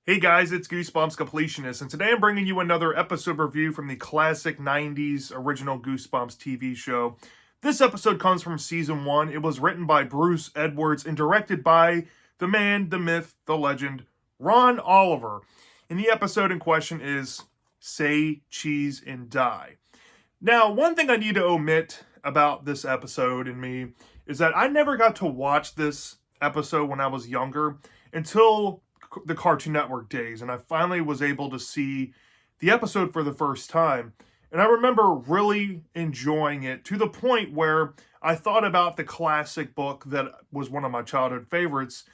Hey guys, it's Goosebumps Completionist, and today I'm bringing you another episode review from the classic 90s original Goosebumps TV show. This episode comes from season 1. It was written by Bruce Edwards and directed by the man, the myth, the legend, Ron Oliver. And the episode in question is Say Cheese and Die. Now, one thing I need to omit about this episode and me is that I never got to watch this episode when I was younger until the Cartoon Network days, and I finally was able to see the episode for the first time. And I remember really enjoying it to the point where I thought about the classic book that was one of my childhood favorites,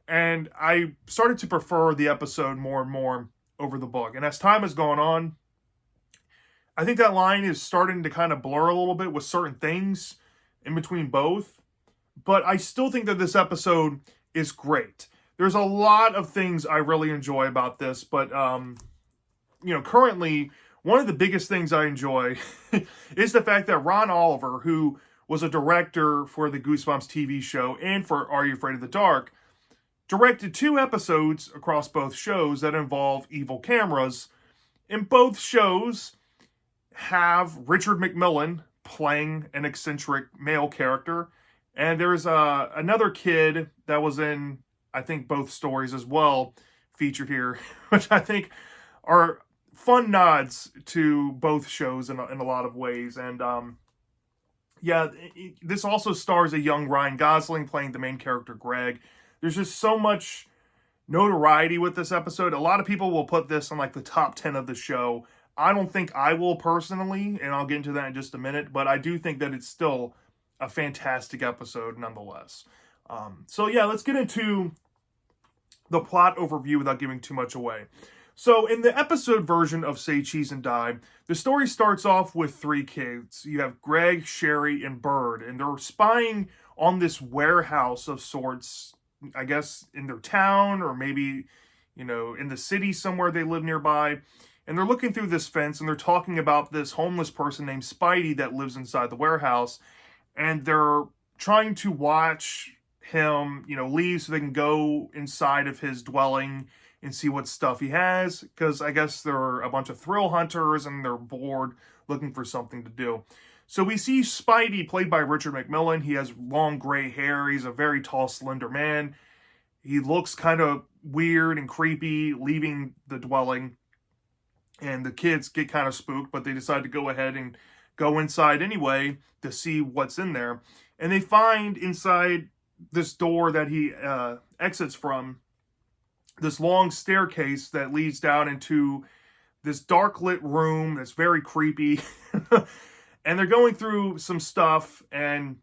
and I started to prefer the episode more and more over the book. And as time has gone on, I think that line is starting to kind of blur a little bit with certain things in between both. But I still think that this episode is great. There's a lot of things I really enjoy about this, but currently one of the biggest things I enjoy is the fact that Ron Oliver, who was a director for the Goosebumps TV show and for Are You Afraid of the Dark, directed 2 episodes across both shows that involve evil cameras. And both shows have Richard McMillan playing an eccentric male character, and there's another kid that was in, I think, both stories as well, featured here, which I think are fun nods to both shows in a lot of ways. And this also stars a young Ryan Gosling playing the main character, Greg. There's just so much notoriety with this episode. A lot of people will put this on like the top 10 of the show. I don't think I will personally, and I'll get into that in just a minute, but I do think that it's still a fantastic episode nonetheless. Let's get into the plot overview without giving too much away. So in the episode version of Say Cheese and Die, the story starts off with 3 kids. You have Greg, Sherry, and Bird, and they're spying on this warehouse of sorts, I guess in their town or maybe, in the city somewhere they live nearby. And they're looking through this fence and they're talking about this homeless person named Spidey that lives inside the warehouse. And they're trying to watch him, leave so they can go inside of his dwelling and see what stuff he has. Because I guess they're a bunch of thrill hunters and they're bored looking for something to do. So we see Spidey, played by Richard McMillan. He has long gray hair. He's a very tall, slender man. He looks kind of weird and creepy leaving the dwelling. And the kids get kind of spooked, but they decide to go ahead and go inside anyway to see what's in there. And they find inside this door that he exits from this long staircase that leads down into this dark lit room that's very creepy. And they're going through some stuff. And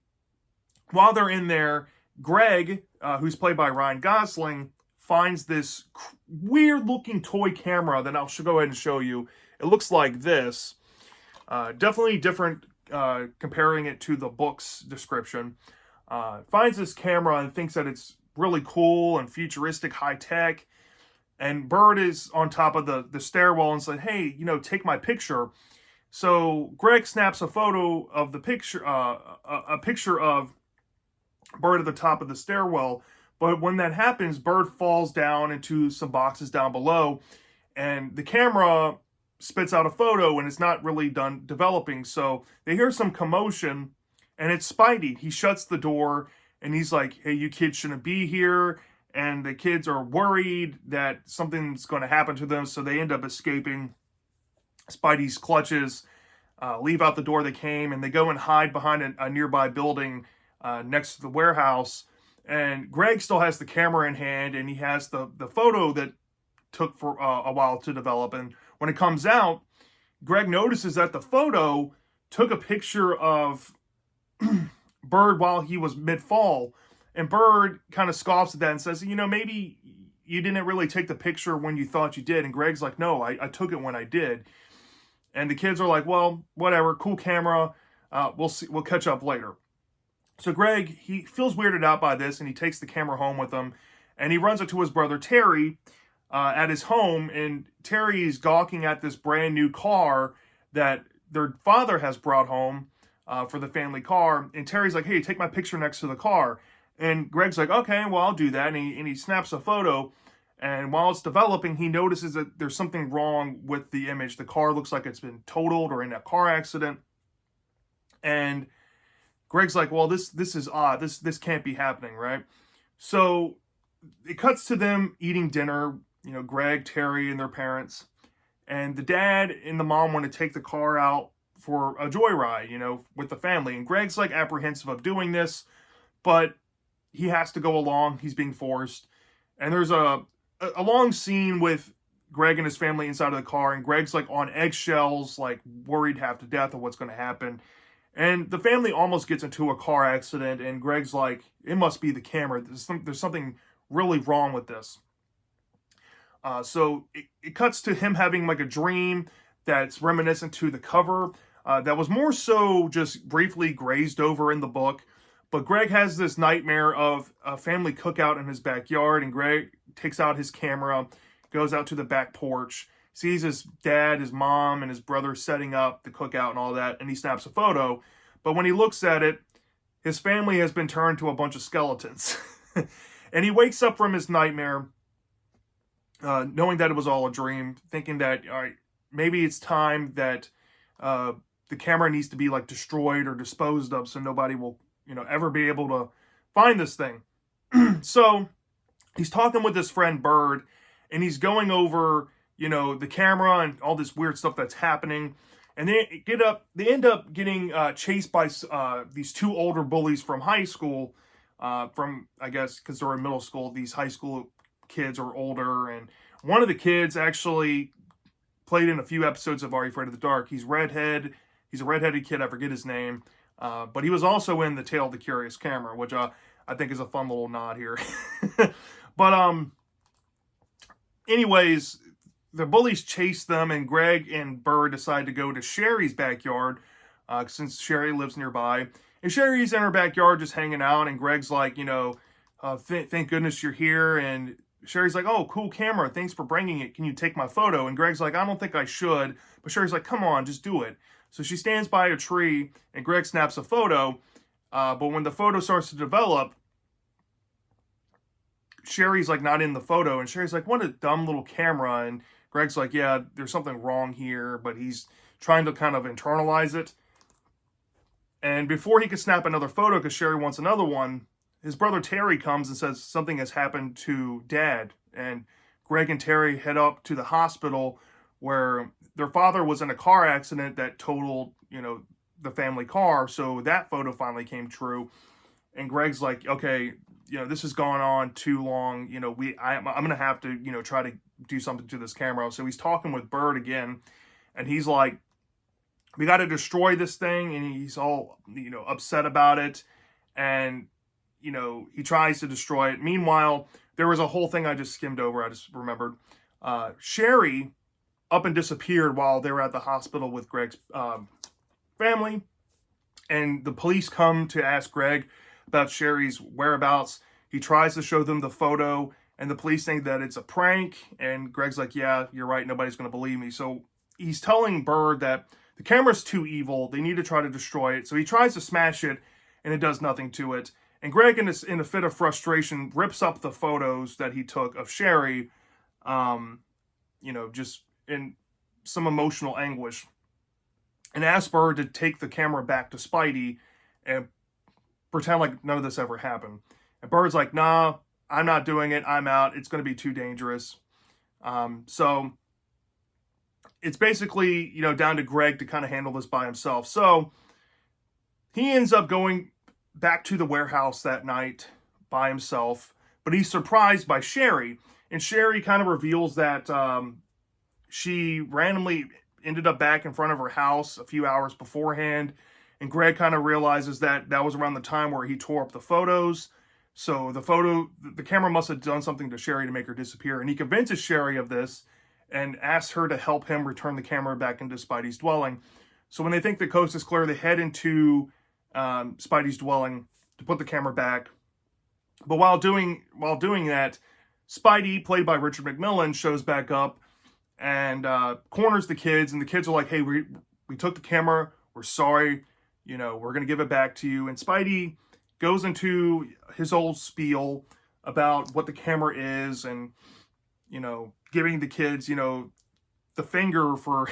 while they're in there, Greg, who's played by Ryan Gosling, finds this weird looking toy camera that I'll go ahead and show you. It looks like this. Definitely different comparing it to the book's description. Finds this camera and thinks that it's really cool and futuristic, high tech. And Bird is on top of the stairwell and said, "Hey, take my picture." So Greg snaps a photo of the picture, a picture of Bird at the top of the stairwell. But when that happens, Bird falls down into some boxes down below, and the camera spits out a photo, and it's not really done developing. So they hear some commotion, and it's Spidey. He shuts the door, and he's like, "Hey, you kids shouldn't be here." And the kids are worried that something's going to happen to them, so they end up escaping Spidey's clutches, leave out the door they came, and they go and hide behind a nearby building next to the warehouse. And Greg still has the camera in hand, and he has the photo that took for a while to develop. And when it comes out, Greg notices that the photo took a picture of Bird while he was mid-fall. And Bird kind of scoffs at that and says, maybe you didn't really take the picture when you thought you did. And Greg's like, "No, I took it when I did." And the kids are like, "Well, whatever, cool camera. We'll see. We'll catch up later." So Greg, he feels weirded out by this, and he takes the camera home with him, and he runs it to his brother Terry at his home, and Terry's gawking at this brand new car that their father has brought home for the family car, and Terry's like, "Hey, take my picture next to the car." And Greg's like, "Okay, well, I'll do that," and he snaps a photo, And while it's developing, he notices that there's something wrong with the image. The car looks like it's been totaled or in a car accident. And Greg's like, well, this is odd. This can't be happening, right? So it cuts to them eating dinner, Greg, Terry, and their parents. And the dad and the mom want to take the car out for a joyride, with the family. And Greg's like apprehensive of doing this, but he has to go along. He's being forced. And there's a long scene with Greg and his family inside of the car, and Greg's like on eggshells, like worried half to death of what's going to happen. And the family almost gets into a car accident, and Greg's like, it must be the camera. There's something really wrong with this. So it cuts to him having like a dream that's reminiscent to the cover that was more so just briefly grazed over in the book. But Greg has this nightmare of a family cookout in his backyard, and Greg takes out his camera, goes out to the back porch, sees his dad, his mom, and his brother setting up the cookout and all that, and he snaps a photo. But when he looks at it, his family has been turned to a bunch of skeletons. And he wakes up from his nightmare, knowing that it was all a dream, thinking that, all right, maybe it's time that the camera needs to be like destroyed or disposed of so nobody will, ever be able to find this thing. So he's talking with his friend Bird, and he's going over, the camera and all this weird stuff that's happening. And they end up getting chased by these two older bullies from high school, I guess, because they're in middle school. These high school kids are older, and one of the kids actually played in a few episodes of Are You Afraid of the Dark. He's a redheaded kid. I forget his name. But he was also in The Tale of the Curious Camera, which I think is a fun little nod here. But anyways, the bullies chase them, and Greg and Bird decide to go to Sherry's backyard, since Sherry lives nearby. And Sherry's in her backyard just hanging out, and Greg's like, thank goodness you're here. And Sherry's like, oh, cool camera. Thanks for bringing it. Can you take my photo? And Greg's like, I don't think I should. But Sherry's like, come on, just do it. So she stands by a tree, and Greg snaps a photo. But when the photo starts to develop, Sherry's like not in the photo. And Sherry's like, what a dumb little camera. And Greg's like, yeah, there's something wrong here. But he's trying to kind of internalize it. And before he could snap another photo, because Sherry wants another one, his brother Terry comes and says something has happened to Dad. And Greg and Terry head up to the hospital where their father was in a car accident that totaled, the family car. So that photo finally came true. And Greg's like, okay, this has gone on too long. I'm going to have to, try to do something to this camera. So he's talking with Bird again, and he's like, we got to destroy this thing. And he's all, upset about it. And, he tries to destroy it. Meanwhile, there was a whole thing I just skimmed over. I just remembered. Sherry up and disappeared while they were at the hospital with Greg's family. And the police come to ask Greg about Sherry's whereabouts. He tries to show them the photo, and the police think that it's a prank. And Greg's like, yeah, you're right. Nobody's going to believe me. So he's telling Bird that the camera's too evil. They need to try to destroy it. So he tries to smash it, and it does nothing to it. And Greg, in a fit of frustration, rips up the photos that he took of Sherry, just in some emotional anguish, and asks Bird to take the camera back to Spidey and pretend like none of this ever happened. And Bird's like, nah, I'm not doing it. I'm out. It's going to be too dangerous. So it's basically, down to Greg to kind of handle this by himself. So he ends up going back to the warehouse that night by himself, but he's surprised by Sherry. And Sherry kind of reveals that she randomly ended up back in front of her house a few hours beforehand. And Greg kind of realizes that was around the time where he tore up the photos. So the camera must have done something to Sherry to make her disappear. And he convinces Sherry of this and asks her to help him return the camera back into Spidey's dwelling. So when they think the coast is clear, they head into Spidey's dwelling to put the camera back. But while doing that, Spidey, played by Richard McMillan, shows back up and corners the kids. And the kids are like, hey, we took the camera. We're sorry. We're going to give it back to you. And Spidey goes into his old spiel about what the camera is. And giving the kids, the finger for,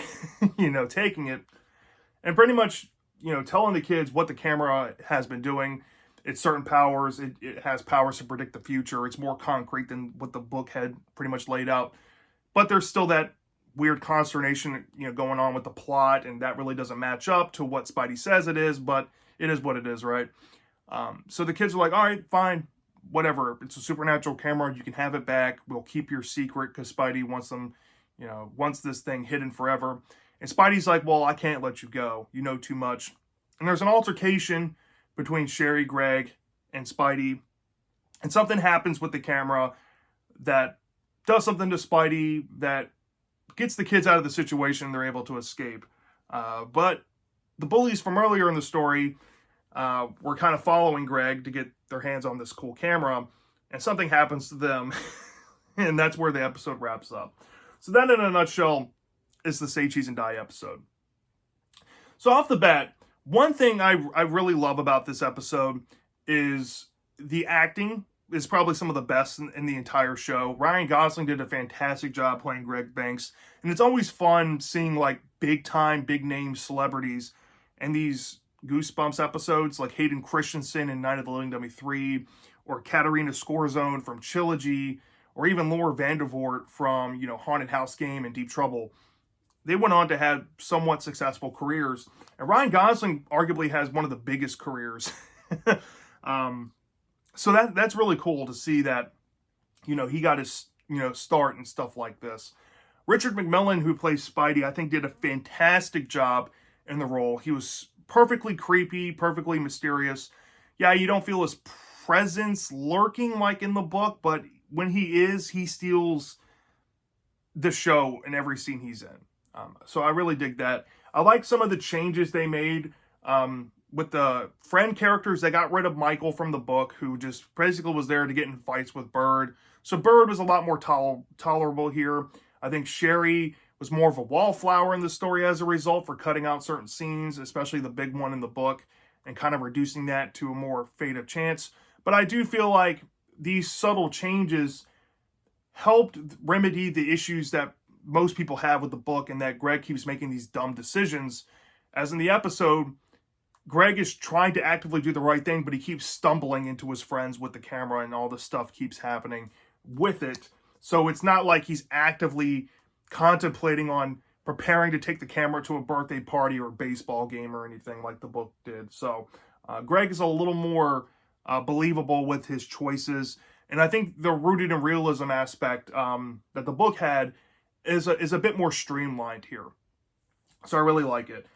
taking it, and pretty much, telling the kids what the camera has been doing. It's certain powers. It has powers to predict the future. It's more concrete than what the book had pretty much laid out. But there's still that weird consternation, going on with the plot, and that really doesn't match up to what Spidey says it is, but it is what it is, right? So the kids are like, all right, fine, whatever. It's a supernatural camera. You can have it back. We'll keep your secret because Spidey wants them, wants this thing hidden forever. And Spidey's like, well, I can't let you go. You know too much. And there's an altercation between Sherry, Greg, and Spidey. And something happens with the camera that does something to Spidey that gets the kids out of the situation. They're able to escape. But the bullies from earlier in the story were kind of following Greg to get their hands on this cool camera. And something happens to them. And that's where the episode wraps up. So that, in a nutshell, is the Say Cheese and Die episode. So off the bat, one thing I really love about this episode is the acting is probably some of the best in the entire show. Ryan Gosling did a fantastic job playing Greg Banks. And it's always fun seeing like big time, big name celebrities and these Goosebumps episodes like Hayden Christensen in Night of the Living Dummy 3, or Katarina Scorzone from Trilogy, or even Laura Vandervoort from, Haunted House Game and Deep Trouble. They went on to have somewhat successful careers. And Ryan Gosling arguably has one of the biggest careers. So that's really cool to see that, he got his, start and stuff like this. Richard McMillan, who plays Spidey, I think did a fantastic job in the role. He was perfectly creepy, perfectly mysterious. Yeah, you don't feel his presence lurking like in the book, but when he steals the show in every scene he's in. So I really dig that. I like some of the changes they made with the friend characters. They got rid of Michael from the book, who just basically was there to get in fights with Bird. So Bird was a lot more tolerable here. I think Sherry was more of a wallflower in the story as a result for cutting out certain scenes, especially the big one in the book, and kind of reducing that to a more fate of chance. But I do feel like these subtle changes helped remedy the issues that most people have with the book, and that Greg keeps making these dumb decisions. As in the episode, Greg is trying to actively do the right thing, but he keeps stumbling into his friends with the camera, and all this stuff keeps happening with it. So it's not like he's actively contemplating on preparing to take the camera to a birthday party or a baseball game or anything like the book did. So Greg is a little more believable with his choices. And I think the rooted in realism aspect that the book had is a bit more streamlined here. So I really like it.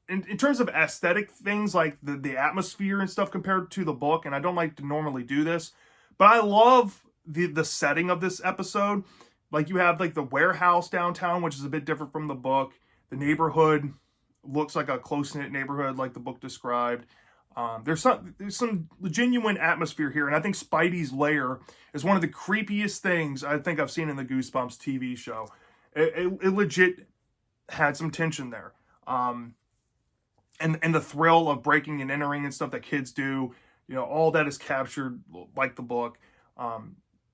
In terms of aesthetic things like the atmosphere and stuff compared to the book, and I don't like to normally do this, but I love the setting of this episode. Like you have like the warehouse downtown, which is a bit different from the book. The neighborhood looks like a close-knit neighborhood like the book described. There's some genuine atmosphere here, and I think Spidey's lair is one of the creepiest things I think I've seen in the Goosebumps TV show. It legit had some tension there. And the thrill of breaking and entering and stuff that kids do, all that is captured like the book.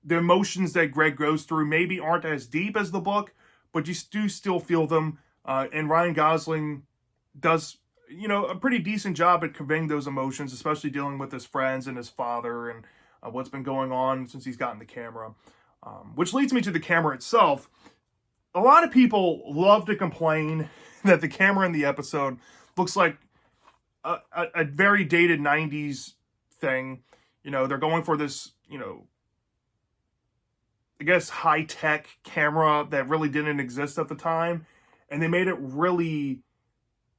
The emotions that Greg goes through maybe aren't as deep as the book, but you do still feel them. And Ryan Gosling does, a pretty decent job at conveying those emotions, especially dealing with his friends and his father and what's been going on since he's gotten the camera. Which leads me to the camera itself. A lot of people love to complain that the camera in the episode looks like a very dated 90s thing. They're going for this, I guess, high-tech camera that really didn't exist at the time. And they made it really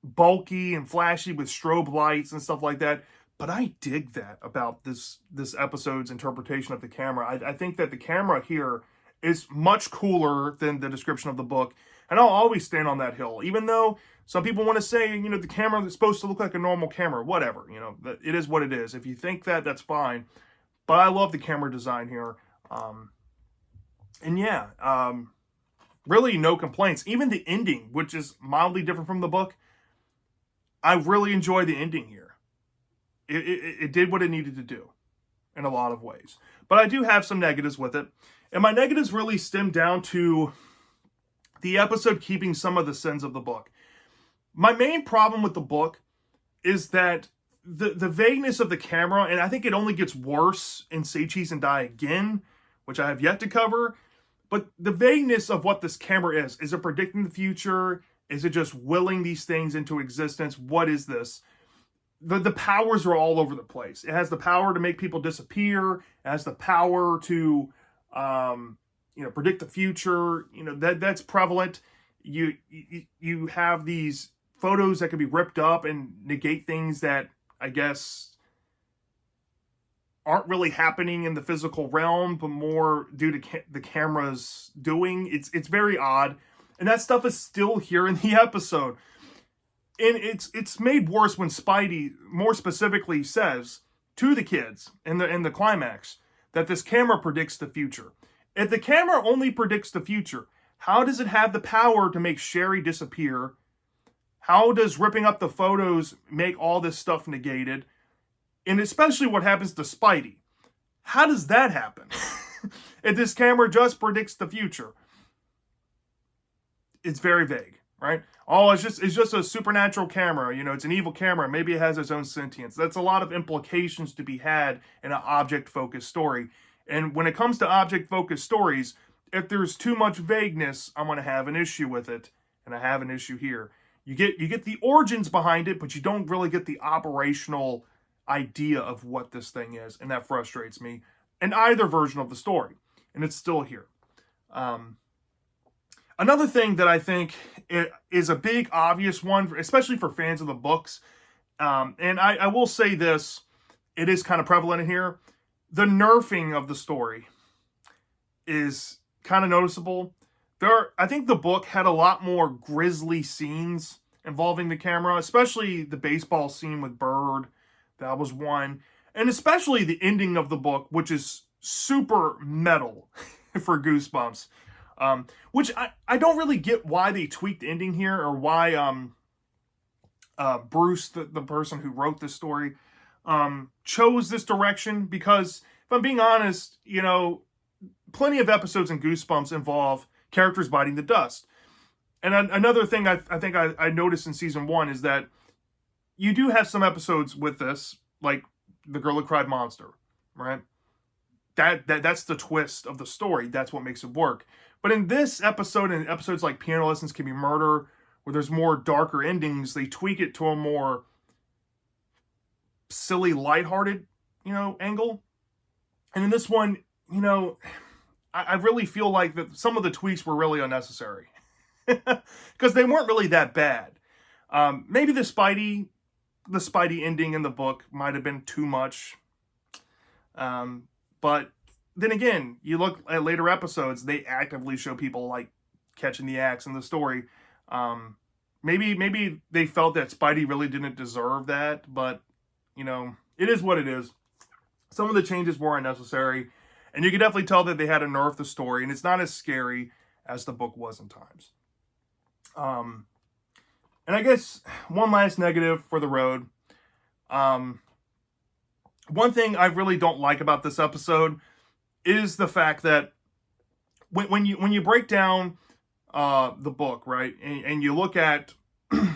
bulky and flashy with strobe lights and stuff like that. But I dig that about this episode's interpretation of the camera. I think that the camera here is much cooler than the description of the book. And I'll always stand on that hill. Even though some people want to say, the camera is supposed to look like a normal camera. Whatever, it is what it is. If you think that, that's fine. But I love the camera design here. And yeah, really no complaints. Even the ending, which is mildly different from the book, I really enjoy the ending here. It did what it needed to do. in a lot of ways. But I do have some negatives with it. And my negatives really stem down to the episode keeping some of the sins of the book. My main problem with the book is that the vagueness of the camera, and I think it only gets worse in Say Cheese and Die Again, which I have yet to cover, but the vagueness of what this camera is it predicting the future? Is it just willing these things into existence? What is this? The powers are all over the place. It has the power to make people disappear. It has the power to, predict the future. That's prevalent. You have these photos that can be ripped up and negate things that I guess aren't really happening in the physical realm, but more due to the camera's doing. It's very odd, and that stuff is still here in the episode. And it's made worse when Spidey more specifically says to the kids in the climax that this camera predicts the future. If the camera only predicts the future, how does it have the power to make Sherry disappear? How does ripping up the photos make all this stuff negated? And especially what happens to Spidey. How does that happen? If this camera just predicts the future. It's very vague, right? Oh, it's just a supernatural camera. It's an evil camera. Maybe it has its own sentience. That's a lot of implications to be had in an object-focused story. And when it comes to object-focused stories, if there's too much vagueness, I'm going to have an issue with it. And I have an issue here. You get the origins behind it, but you don't really get the operational idea of what this thing is. And that frustrates me in either version of the story. And it's still here. Another thing that I think is a big, obvious one, especially for fans of the books, and I will say this, it is kind of prevalent in here, the nerfing of the story is kind of noticeable. I think the book had a lot more grisly scenes involving the camera, especially the baseball scene with Bird. That was one. And especially the ending of the book, which is super metal for Goosebumps. Which I don't really get why they tweaked the ending here, or why Bruce, the person who wrote this story, chose this direction. Because if I'm being honest, plenty of episodes in Goosebumps involve characters biting the dust. And another thing I think I noticed in season 1 is that you do have some episodes with this, like The Girl Who Cried Monster, right? That's the twist of the story. That's what makes it work. But in this episode, and episodes like Piano Lessons Can Be Murder, where there's more darker endings, they tweak it to a more silly, lighthearted, angle. And in this one, I really feel like that some of the tweaks were really unnecessary. Because they weren't really that bad. Maybe the Spidey ending in the book might have been too much. But then again, you look at later episodes, they actively show people like catching the axe in the story. Maybe they felt that Spidey really didn't deserve that, but it is what it is. Some of the changes were unnecessary, and you can definitely tell that they had to nerf the story, and it's not as scary as the book was in times. And I guess one last negative for the road. One thing I really don't like about this episode is the fact that when you break down the book, right, and you look at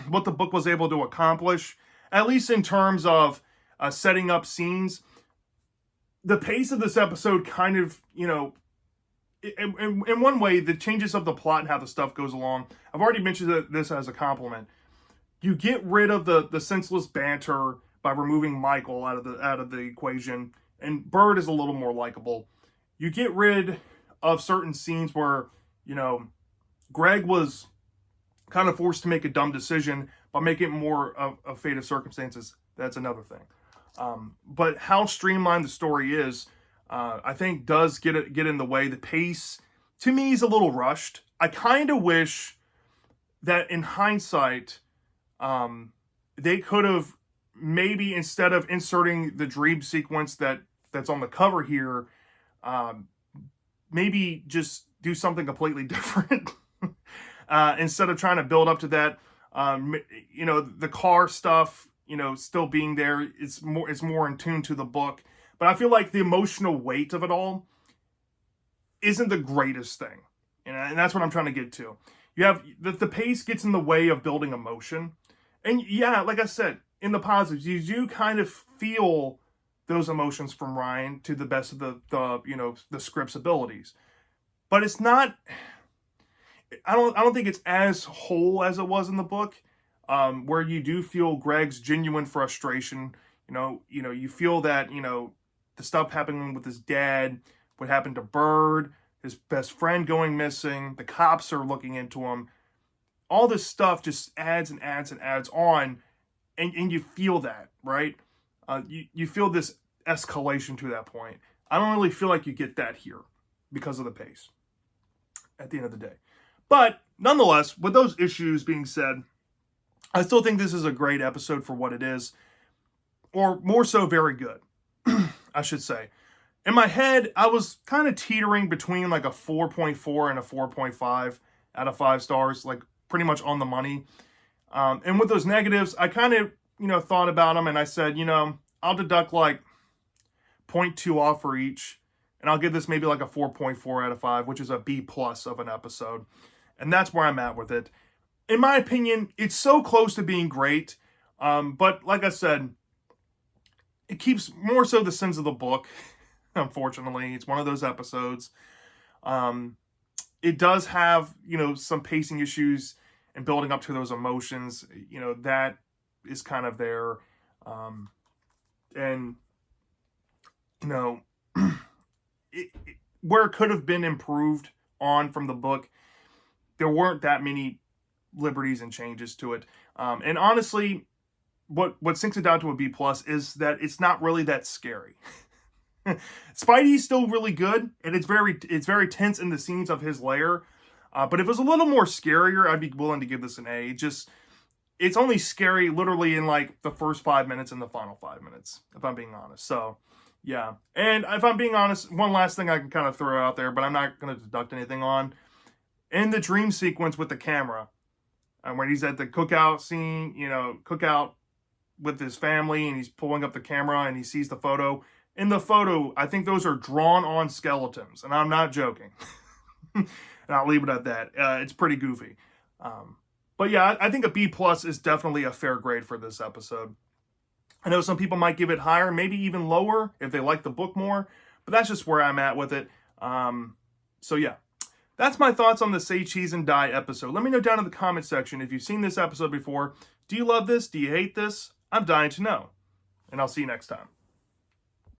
what the book was able to accomplish, at least in terms of setting up scenes, the pace of this episode kind of, in one way, the changes of the plot and how the stuff goes along, I've already mentioned this as a compliment. You get rid of the senseless banter by removing Michael out of the equation, and Bird is a little more likable. You get rid of certain scenes where, Greg was kind of forced to make a dumb decision by making it more of a fate of circumstances. That's another thing. But how streamlined the story is, I think does get in the way. The pace, to me, is a little rushed. I kind of wish that in hindsight, they could have maybe, instead of inserting the dream sequence that's on the cover here, maybe just do something completely different. Instead of trying to build up to that, the car stuff, still being there, it's more in tune to the book. But I feel like the emotional weight of it all isn't the greatest thing. And that's what I'm trying to get to. You have the pace gets in the way of building emotion. And yeah, like I said, in the positives, you do kind of feel those emotions from Ryan to the best of the script's abilities. But it's not, I don't think it's as whole as it was in the book, where you do feel Greg's genuine frustration. You feel that, the stuff happening with his dad, what happened to Bird, his best friend going missing, the cops are looking into him. All this stuff just adds and adds and adds on, and you feel that, right? You feel this escalation to that point. I don't really feel like you get that here because of the pace at the end of the day. But nonetheless, with those issues being said, I still think this is a great episode for what it is, or more so, very good, I should say. In my head, I was kind of teetering between like a 4.4 and a 4.5 out of 5 stars, like pretty much on the money. And with those negatives, I kind of, thought about them, and I said, I'll deduct like 0.2 off for each, and I'll give this maybe like a 4.4 out of 5, which is a B plus of an episode. And that's where I'm at with it. In my opinion, it's so close to being great. But like I said, it keeps more so the sins of the book. Unfortunately, it's one of those episodes. It does have, some pacing issues and building up to those emotions. That is kind of there. And, where it could have been improved on from the book, there weren't that many liberties and changes to it. And honestly, what sinks it down to a B plus is that it's not really that scary. Spidey's still really good, and it's very tense in the scenes of his lair. But if it was a little more scarier, I'd be willing to give this an A. It's only scary literally in like the first 5 minutes and the final 5 minutes, if I'm being honest. So, yeah. And if I'm being honest, one last thing I can kind of throw out there, but I'm not going to deduct anything on. In the dream sequence with the camera, when he's at the cookout scene, cookout with his family, and he's pulling up the camera and he sees the photo. In the photo, I think those are drawn on skeletons, and I'm not joking. And I'll leave it at that. It's pretty goofy. But yeah, I think a B plus is definitely a fair grade for this episode. I know some people might give it higher, maybe even lower if they like the book more, but that's just where I'm at with it. So yeah, that's my thoughts on the Say Cheese and Die episode. Let me know down in the comment section if you've seen this episode before. Do you love this? Do you hate this? I'm dying to know. And I'll see you next time.